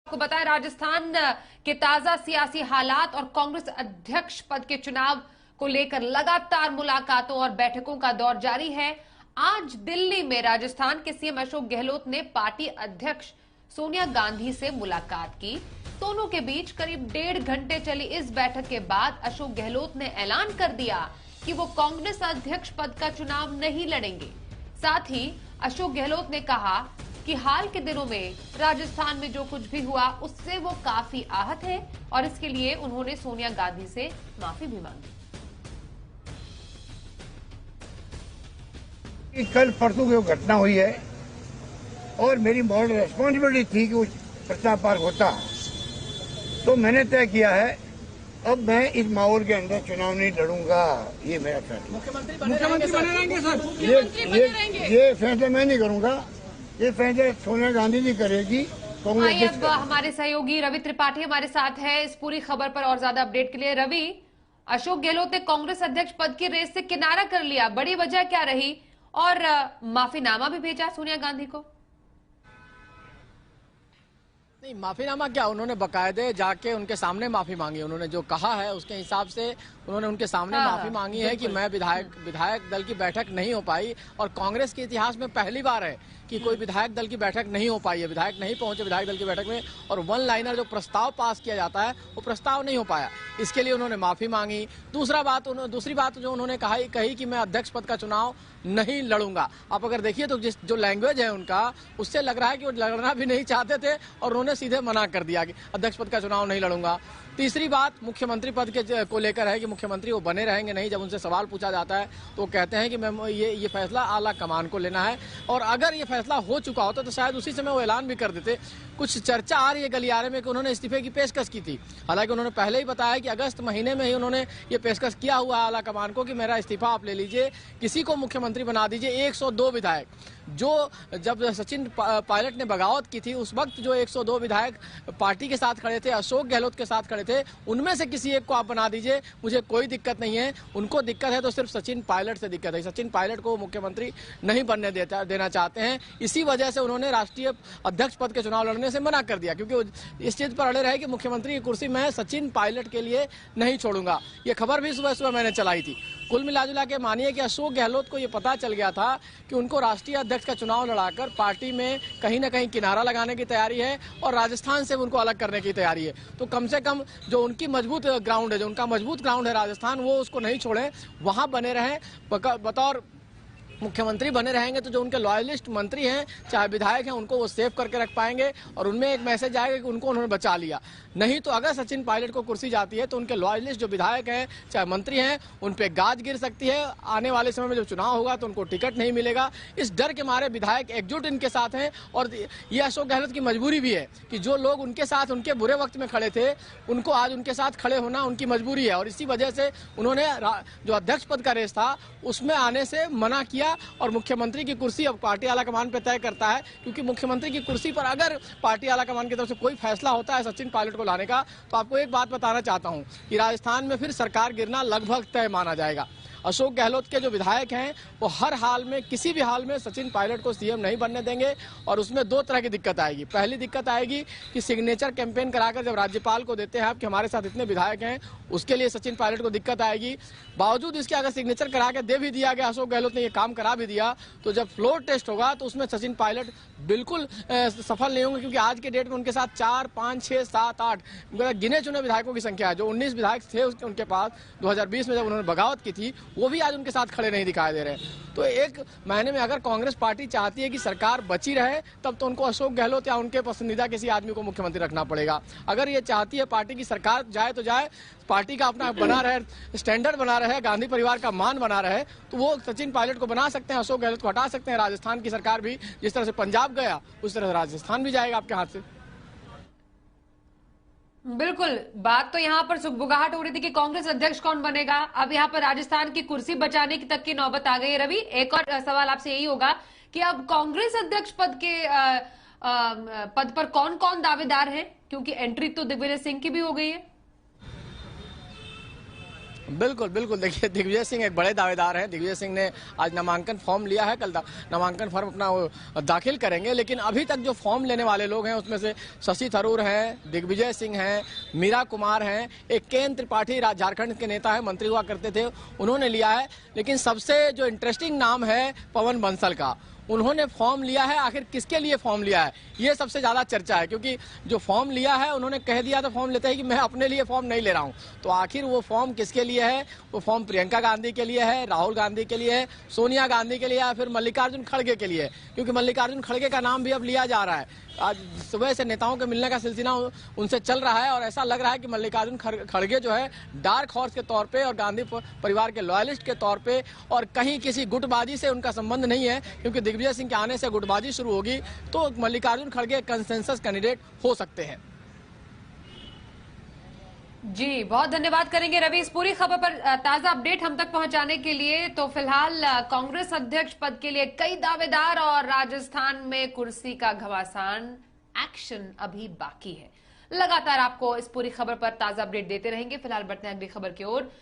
आपको बताया राजस्थान के ताजा सियासी हालात और कांग्रेस अध्यक्ष पद के चुनाव को लेकर लगातार मुलाकातों और बैठकों का दौर जारी है। आज दिल्ली में राजस्थान के सीएम अशोक गहलोत ने पार्टी अध्यक्ष सोनिया गांधी से मुलाकात की। दोनों के बीच करीब 1.5 घंटे चली इस बैठक के बाद अशोक गहलोत ने ऐलान कर दिया कि वो कांग्रेस अध्यक्ष पद का चुनाव नहीं लड़ेंगे। साथ ही अशोक गहलोत ने कहा कि हाल के दिनों में राजस्थान में जो कुछ भी हुआ उससे वो काफी आहत है और इसके लिए उन्होंने सोनिया गांधी से माफी भी मांगी। कल परसों की वो घटना हुई है और मेरी मॉरल रेस्पॉन्सिबिलिटी थी कि वो प्रताप पार्क होता, तो मैंने तय किया है अब मैं इस माहौल के अंदर चुनाव नहीं लड़ूंगा। ये मेरा फैसला। मुख्यमंत्री बने रहेंगे सर? ये फैसला मैं नहीं करूंगा, ये फैसला सोनिया गांधी जी करेगी। आइए अब हमारे सहयोगी रवि त्रिपाठी हमारे साथ है इस पूरी खबर पर और ज्यादा अपडेट के लिए। रवि, अशोक गहलोत ने कांग्रेस अध्यक्ष पद की रेस से किनारा कर लिया, बड़ी वजह क्या रही और माफीनामा भी भेजा सोनिया गांधी को? नहीं, माफीनामा क्या, उन्होंने बकायदे जाके उनके सामने माफी मांगी। उन्होंने जो कहा है उसके हिसाब से उन्होंने उनके सामने माफी मांगी है कि मैं विधायक दल की बैठक नहीं हो पाई। और कांग्रेस के इतिहास में पहली बार है कि कोई विधायक दल की बैठक नहीं हो पाई है, विधायक नहीं पहुंचे विधायक दल की बैठक में, और वन लाइनर जो प्रस्ताव पास किया जाता है वो प्रस्ताव नहीं हो पाया। इसके लिए उन्होंने माफी मांगी। दूसरी बात जो उन्होंने कही कि मैं अध्यक्ष पद का चुनाव नहीं लड़ूंगा। आप अगर देखिए तो जो लैंग्वेज है उनका, उससे लग रहा है कि वो लड़ना भी नहीं चाहते थे और उन्होंने सीधे मना कर दिया कि अध्यक्ष पद का चुनाव नहीं लड़ूंगा। तीसरी बात मुख्यमंत्री पद के को लेकर है कि मुख्यमंत्री वो बने रहेंगे नहीं। जब उनसे सवाल पूछा जाता है तो वो कहते हैं कि मैं ये फैसला आला कमान को लेना है, और अगर ये फैसला हो चुका होता तो शायद उसी समय वो ऐलान भी कर देते। कुछ चर्चा आ रही है गलियारे में कि उन्होंने इस्तीफे की पेशकश की थी, हालांकि उन्होंने पहले ही बताया कि अगस्त महीने में ही उन्होंने ये पेशकश किया हुआ आला कमान को कि मेरा इस्तीफा आप ले लीजिए, किसी को मुख्यमंत्री बना दीजिए। 102 विधायक, जो जब सचिन पायलट ने बगावत की थी उस वक्त जो 102 विधायक पार्टी के साथ खड़े थे, अशोक गहलोत के साथ खड़े थे, उनमें से किसी एक को आप बना दीजिए, मुझे कोई दिक्कत नहीं है। उनको दिक्कत है तो सिर्फ सचिन पायलट से दिक्कत है। सचिन पायलट को मुख्यमंत्री नहीं बनने देना चाहते हैं। इसी वजह से उन्होंने राष्ट्रीय अध्यक्ष पद के चुनाव लड़ने से मना कर दिया, क्योंकि इस चीज पर अड़े रहे कि मुख्यमंत्री की कुर्सी मैं सचिन पायलट के लिए नहीं छोड़ूंगा। ये खबर भी सुबह मैंने चलाई थी। कुल मिलाजुला के मानिए कि अशोक गहलोत को ये पता चल गया था कि उनको राष्ट्रीय अध्यक्ष का चुनाव लड़ाकर पार्टी में कहीं ना कहीं किनारा लगाने की तैयारी है और राजस्थान से उनको अलग करने की तैयारी है। तो कम से कम जो उनकी मजबूत ग्राउंड है, जो उनका मजबूत ग्राउंड है राजस्थान, वो उसको नहीं छोड़े, वहां बने रहें। बतौर मुख्यमंत्री बने रहेंगे तो जो उनके लॉयलिस्ट मंत्री हैं चाहे विधायक हैं उनको वो सेव करके रख पाएंगे और उनमें एक मैसेज आएगा कि उनको उन्होंने बचा लिया। नहीं तो अगर सचिन पायलट को कुर्सी जाती है तो उनके लॉयलिस्ट जो विधायक हैं चाहे मंत्री हैं उन पे गाज गिर सकती है। आने वाले समय में जब चुनाव होगा तो उनको टिकट नहीं मिलेगा। इस डर के मारे विधायक एकजुट इनके साथ हैं और ये अशोक गहलोत की मजबूरी भी है कि जो लोग उनके साथ उनके बुरे वक्त में खड़े थे उनको आज उनके साथ खड़े होना उनकी मजबूरी है। और इसी वजह से उन्होंने जो अध्यक्ष पद का रेस था उसमें आने से मना किया और मुख्यमंत्री की कुर्सी अब पार्टी आलाकमान पे तय करता है, क्योंकि मुख्यमंत्री की कुर्सी पर अगर पार्टी आलाकमान की तरफ से कोई फैसला होता है सचिन पायलट को लाने का, तो आपको एक बात बताना चाहता हूं कि राजस्थान में फिर सरकार गिरना लगभग तय माना जाएगा। अशोक गहलोत के जो विधायक हैं वो हर हाल में किसी भी हाल में सचिन पायलट को सीएम नहीं बनने देंगे और उसमें दो तरह की दिक्कत आएगी। पहली दिक्कत आएगी कि सिग्नेचर कैंपेन कराकर जब राज्यपाल को देते हैं आप कि हमारे साथ इतने विधायक हैं, उसके लिए सचिन पायलट को दिक्कत आएगी। बावजूद इसके अगर सिग्नेचर करा के दे भी दिया गया, अशोक गहलोत ने ये काम करा भी दिया, तो जब फ्लोर टेस्ट होगा तो उसमें सचिन पायलट बिल्कुल सफल नहीं होंगे, क्योंकि आज के डेट में उनके साथ 4, 5, 6, 7, 8 गिने चुने विधायकों की संख्या है। जो 19 विधायक थे उनके पास 2020 में जब उन्होंने बगावत की थी वो भी आज उनके साथ खड़े नहीं दिखाई दे रहे हैं। तो एक महीने में अगर कांग्रेस पार्टी चाहती है कि सरकार बची रहे तब तो उनको अशोक गहलोत या उनके पसंदीदा किसी आदमी को मुख्यमंत्री रखना पड़ेगा। अगर ये चाहती है पार्टी की सरकार जाए तो जाए, पार्टी का अपना बना रहे, स्टैंडर्ड बना रहे, गांधी परिवार का मान बना रहे, तो वो सचिन पायलट को बना सकते हैं, अशोक गहलोत को हटा सकते हैं। राजस्थान की सरकार भी जिस तरह से पंजाब गया उस तरह से राजस्थान भी जाएगा आपके हाथ से। बिल्कुल, बात तो यहाँ पर सुगबुगाहट हो रही थी कि कांग्रेस अध्यक्ष कौन बनेगा। अब यहाँ पर राजस्थान की कुर्सी बचाने की तक की नौबत आ गई है। रवि, एक और सवाल आपसे यही होगा कि अब कांग्रेस अध्यक्ष पद पर कौन कौन दावेदार हैं, क्योंकि एंट्री तो दिग्विजय सिंह की भी हो गई है। बिल्कुल बिल्कुल। देखिए, दिग्विजय सिंह एक बड़े दावेदार हैं। दिग्विजय सिंह ने आज नामांकन फॉर्म लिया है, कल नामांकन फॉर्म अपना दाखिल करेंगे। लेकिन अभी तक जो फॉर्म लेने वाले लोग हैं उसमें से शशि थरूर हैं, दिग्विजय सिंह हैं, मीरा कुमार हैं, एक केएन त्रिपाठी झारखंड के नेता है, मंत्री हुआ करते थे, उन्होंने लिया है। लेकिन सबसे जो इंटरेस्टिंग नाम है पवन बंसल का, उन्होंने फॉर्म लिया है। आखिर किसके लिए फॉर्म लिया है, ये सबसे ज्यादा चर्चा है। क्योंकि जो फॉर्म लिया है, उन्होंने कह दिया था फॉर्म लेते हैं कि मैं अपने लिए फॉर्म नहीं ले रहा हूं। तो आखिर वो फॉर्म किसके लिए है? वो फॉर्म प्रियंका गांधी के लिए है, राहुल गांधी के लिए है, सोनिया गांधी के लिए, या फिर मल्लिकार्जुन खड़गे के लिए? क्योंकि मल्लिकार्जुन खड़गे का नाम भी अब लिया जा रहा है। आज सुबह से नेताओं के मिलने का सिलसिला उनसे चल रहा है और ऐसा लग रहा है कि मल्लिकार्जुन खड़गे जो है डार्क हॉर्स के तौर पे और गांधी परिवार के लॉयलिस्ट के तौर पे, और कहीं किसी गुटबाजी से उनका संबंध नहीं है। क्योंकि दिग्विजय सिंह के आने से गुटबाजी शुरू होगी तो मल्लिकार्जुन खड़गे कंसेंसस कैंडिडेट हो सकते हैं। जी, बहुत धन्यवाद करेंगे रवि इस पूरी खबर पर ताजा अपडेट हम तक पहुंचाने के लिए। तो फिलहाल कांग्रेस अध्यक्ष पद के लिए कई दावेदार और राजस्थान में कुर्सी का घमासान एक्शन अभी बाकी है। लगातार आपको इस पूरी खबर पर ताजा अपडेट देते रहेंगे। फिलहाल बढ़ते हैं अगली खबर की ओर।